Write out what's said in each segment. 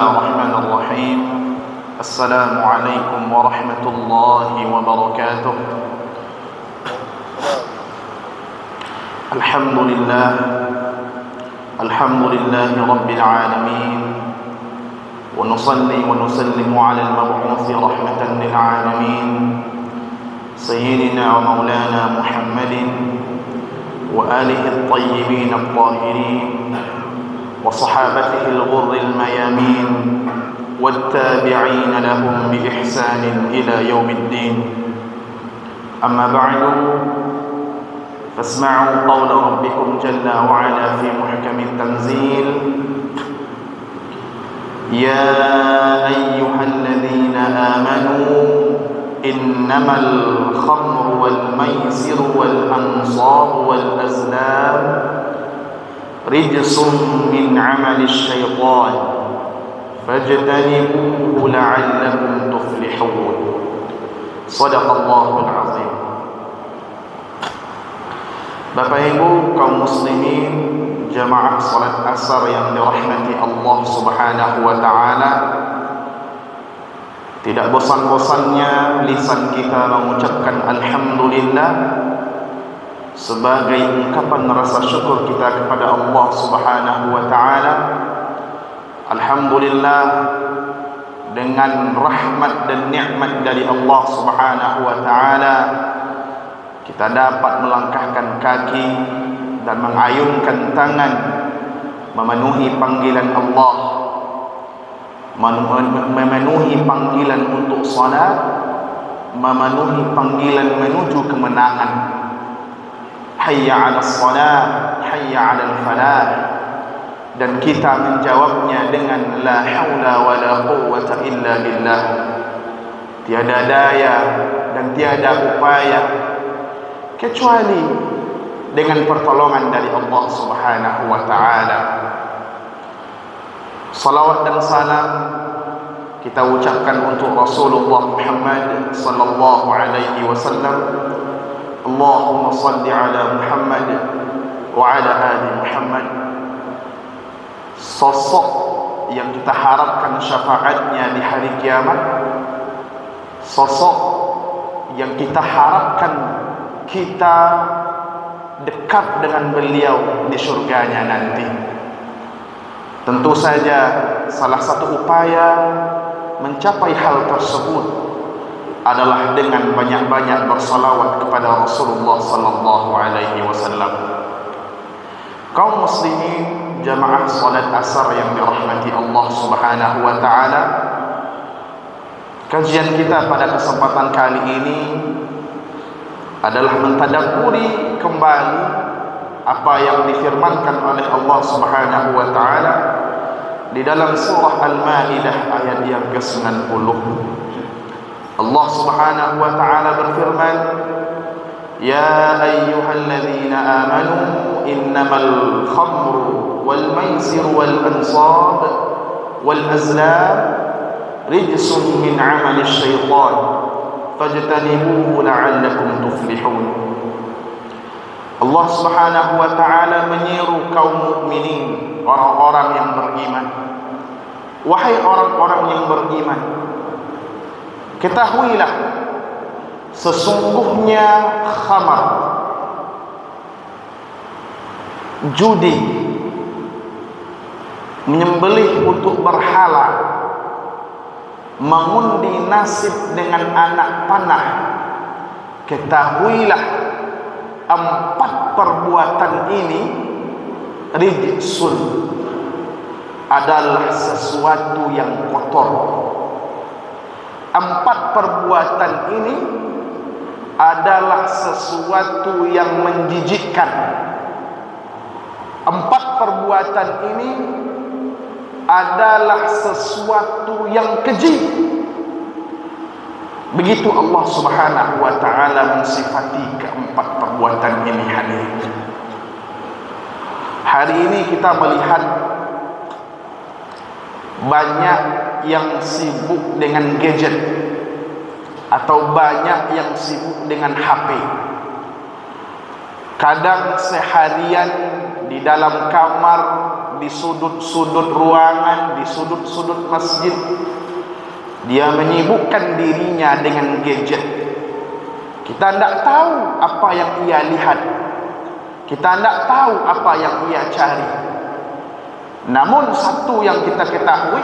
الرحمن الرحيم. السلام عليكم ورحمة الله وبركاته. الحمد لله رب العالمين، ونصلي ونسلم على المبعوث رحمة للعالمين سيدنا ومولانا محمد وآله الطيبين الطاهرين وصحابته الغر الميامين والتابعين لهم بإحسان إلى يوم الدين. أما بعد، فاسمعوا قول ربكم جل وعلا في محكم التنزيل: يا أيها الذين آمنوا إنما الخمر والميسر والأنصاب والأزلام رجس من عمل الشيطان فاجتنبوه لعلكم تفلحون. صدق الله العظيم. Bapak Ibu kaum muslimin jamaah salat asar yang dirahmati Allah Subhanahu wa taala, tidak bosan-bosannya lisan kita mengucapkan alhamdulillah sebagai ungkapan rasa syukur kita kepada Allah Subhanahu wa taala. Alhamdulillah, dengan rahmat dan nikmat dari Allah Subhanahu wa taala kita dapat melangkahkan kaki dan mengayunkan tangan memenuhi panggilan Allah, memenuhi panggilan untuk salat, memenuhi panggilan menuju kemenangan. Hayya 'alas salat, hayya 'alal falah. Dan kita menjawabnya dengan la haula wala quwwata illa billah. Tiada daya dan tiada upaya kecuali dengan pertolongan dari Allah Subhanahu wa taala. Salawat dan salam kita ucapkan untuk Rasulullah Muhammad sallallahu alaihi wasallam. Allahumma salli ala Muhammad wa ala ali Muhammad. Sosok yang kita harapkan syafaatnya di hari kiamat, sosok yang kita harapkan kita dekat dengan beliau di surganya nanti. Tentu saja salah satu upaya mencapai hal tersebut adalah dengan banyak-banyak bersalawat kepada Rasulullah sallallahu alaihi wasallam. Kaum muslimin jamaah salat asar yang dirahmati Allah Subhanahu wa taala, kajian kita pada kesempatan kali ini adalah mentadabburi kembali apa yang difirmankan oleh Allah Subhanahu wa taala di dalam surah Al-Maidah ayat yang ke-90. Allah Subhanahu wa taala berfirman: Ya ayyuhalladzina amanu innamal khamru wal maisir wal ansab wal azlam rijsun min 'amali syaitan fajtanibuhu la'allakum tuflihun. Allah Subhanahu wa taala menyeru kaum mukminin, orang-orang yang beriman. Wahai orang-orang yang beriman, ketahuilah sesungguhnya khamar, judi, menyembelih untuk berhala, mengundi nasib dengan anak panah, ketahuilah empat perbuatan ini rijsun, adalah sesuatu yang kotor. Empat perbuatan ini adalah sesuatu yang menjijikkan. Empat perbuatan ini adalah sesuatu yang keji. Begitu Allah Subhanahu wa taala mensifati keempat perbuatan ini. Hari ini kita melihat banyak yang sibuk dengan gadget atau banyak yang sibuk dengan HP. Kadang seharian di dalam kamar di sudut-sudut ruangan, di sudut-sudut masjid, dia menyibukkan dirinya dengan gadget. Kita tidak tahu apa yang ia lihat, kita tidak tahu apa yang ia cari. Namun satu yang kita ketahui,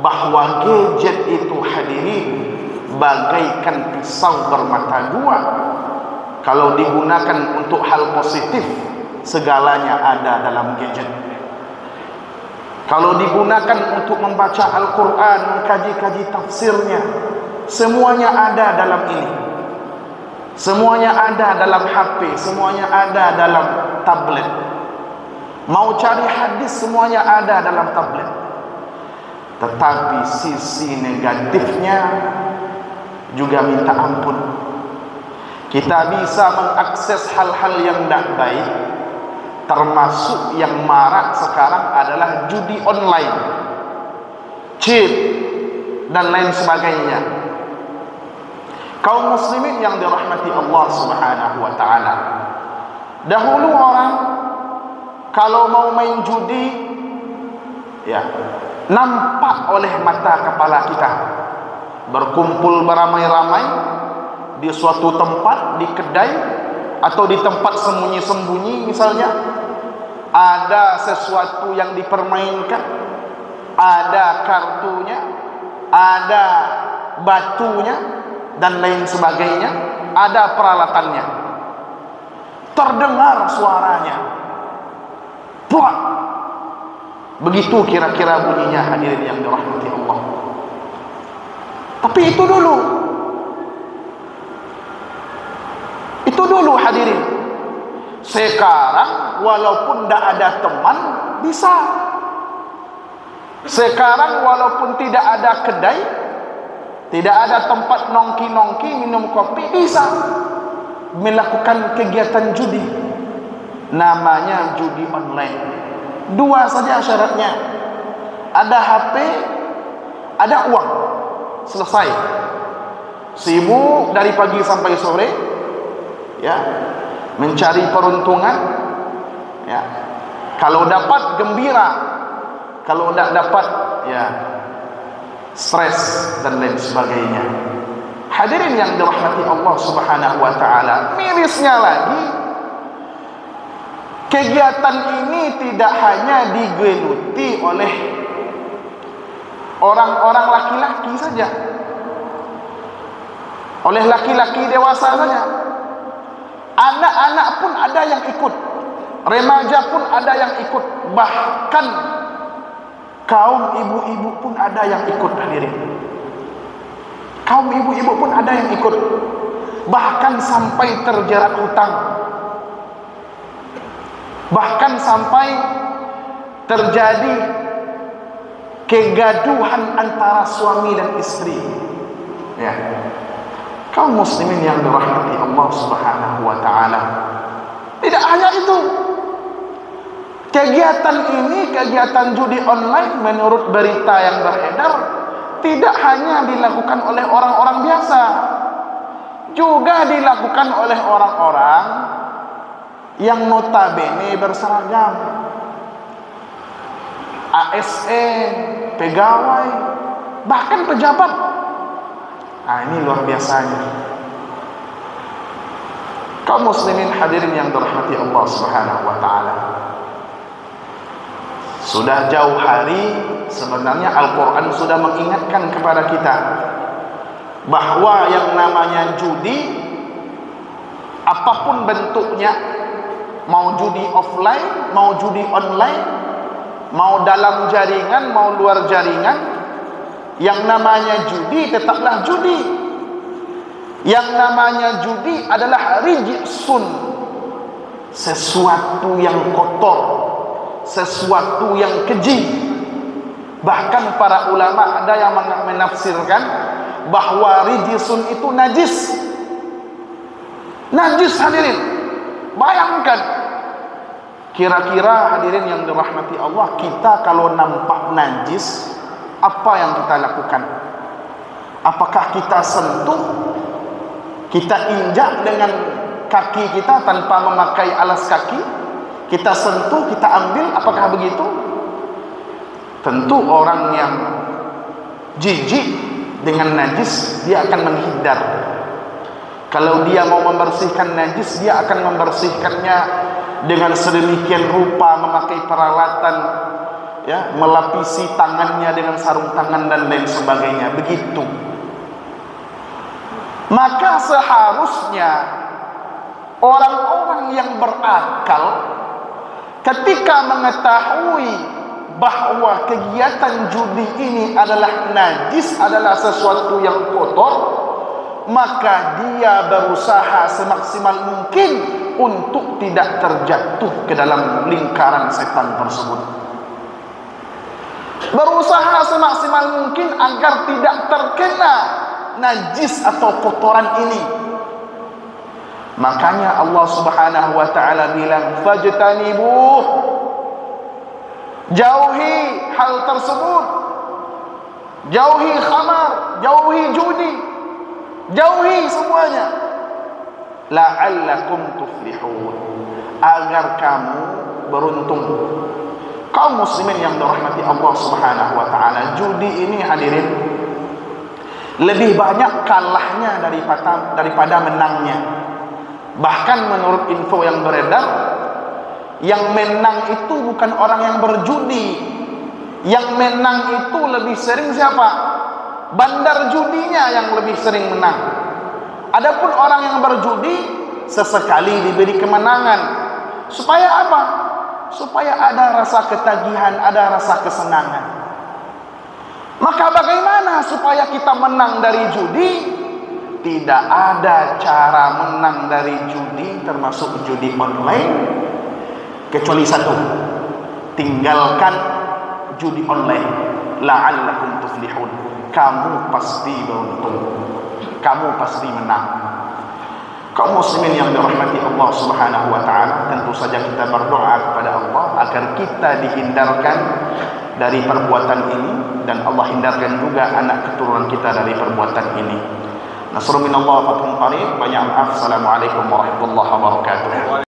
bahwa gadget itu hadirin bagaikan pisau bermata dua. Kalau digunakan untuk hal positif, segalanya ada dalam gadget. Kalau digunakan untuk membaca Al-Quran, mengkaji-kaji tafsirnya, semuanya ada dalam ini. Semuanya ada dalam HP, semuanya ada dalam tablet. Mau cari hadis, semuanya ada dalam tablet. Tetapi sisi negatifnya juga minta ampun. Kita bisa mengakses hal-hal yang tidak baik. Termasuk yang marak sekarang adalah judi online, cheat, dan lain sebagainya. Kaum muslimin yang dirahmati Allah Subhanahu wa ta'ala, dahulu orang kalau mau main judi, ya, nampak oleh mata kepala kita. Berkumpul beramai-ramai di suatu tempat, di kedai atau di tempat sembunyi-sembunyi misalnya, ada sesuatu yang dipermainkan, ada kartunya, ada batunya dan lain sebagainya, ada peralatannya, terdengar suaranya, puak. Begitu kira-kira bunyinya, hadirin yang dirahmati Allah. Tapi itu dulu hadirin. Sekarang walaupun tidak ada teman, bisa. Sekarang walaupun tidak ada kedai, tidak ada tempat nongki-nongki minum kopi, bisa melakukan kegiatan judi. Namanya judi online. Dua saja syaratnya, ada HP, ada uang, selesai. Sibuk dari pagi sampai sore, ya, mencari peruntungan, ya. Kalau dapat gembira, kalau tidak dapat, ya, stres dan lain sebagainya. Hadirin yang dirahmati Allah Subhanahu wa ta'ala, mirisnya lagi, kegiatan ini tidak hanya digeluti oleh orang-orang laki-laki saja, oleh laki-laki dewasa saja. Anak-anak pun ada yang ikut, remaja pun ada yang ikut, bahkan kaum ibu-ibu pun ada yang ikut, hadirin. Kaum ibu-ibu pun ada yang ikut, bahkan sampai terjerat hutang, bahkan sampai terjadi kegaduhan antara suami dan istri, ya. Kaum muslimin yang dirahmati Allah Subhanahu wa ta'ala, tidak hanya itu, kegiatan ini, kegiatan judi online, menurut berita yang beredar, tidak hanya dilakukan oleh orang-orang biasa, juga dilakukan oleh orang-orang yang notabene berseragam, ASN, pegawai, bahkan pejabat. Nah, ini luar biasanya. Kaum muslimin hadirin yang dirahmati Allah Subhanahu wa ta'ala, sudah jauh hari sebenarnya Al-Quran sudah mengingatkan kepada kita bahwa yang namanya judi, apapun bentuknya, mau judi offline, mau judi online, mau dalam jaringan, mau luar jaringan, yang namanya judi tetaplah judi. Yang namanya judi adalah rijsun, sesuatu yang kotor, sesuatu yang keji. Bahkan para ulama ada yang menafsirkan bahwa rijsun itu najis. Najis, hadirin. Bayangkan, kira-kira hadirin yang dirahmati Allah, kita kalau nampak najis, apa yang kita lakukan? Apakah kita sentuh, kita injak dengan kaki kita tanpa memakai alas kaki, kita sentuh, kita ambil, apakah begitu? Tentu orang yang jijik dengan najis, dia akan menghindar. Kalau dia mau membersihkan najis, dia akan membersihkannya dengan sedemikian rupa, memakai peralatan, ya, melapisi tangannya dengan sarung tangan dan lain sebagainya. Begitu. Maka seharusnya orang-orang yang berakal ketika mengetahui bahwa kegiatan judi ini adalah najis, adalah sesuatu yang kotor, maka dia berusaha semaksimal mungkin untuk tidak terjatuh ke dalam lingkaran setan tersebut. Berusaha semaksimal mungkin agar tidak terkena najis atau kotoran ini. Makanya Allah Subhanahu wa taala bilang, fajtanibuh, jauhi hal tersebut, jauhi khamar, jauhi judi, jauhi semuanya, la'allakum tuflihun, agar kamu beruntung. Kaum muslimin yang dirahmati Allah Subhanahu wa taala, judi ini hadirin lebih banyak kalahnya daripada menangnya. Bahkan menurut info yang beredar, yang menang itu bukan orang yang berjudi. Yang menang itu lebih sering siapa? Bandar judinya yang lebih sering menang. Adapun orang yang berjudi sesekali diberi kemenangan. Supaya apa? Supaya ada rasa ketagihan, ada rasa kesenangan. Maka bagaimana supaya kita menang dari judi? Tidak ada cara menang dari judi, termasuk judi online, kecuali satu: tinggalkan judi online. La'allakum tuflihun, kamu pasti beruntung, kamu pasti menang. Kaum muslimin yang dirahmati Allah Subhanahu wa taala, tentu saja kita berdoa kepada Allah agar kita dihindarkan dari perbuatan ini, dan Allah hindarkan juga anak keturunan kita dari perbuatan ini. Nasrun minallah wa fathun qarib. Banyak maaf. Assalamualaikum warahmatullahi wabarakatuh.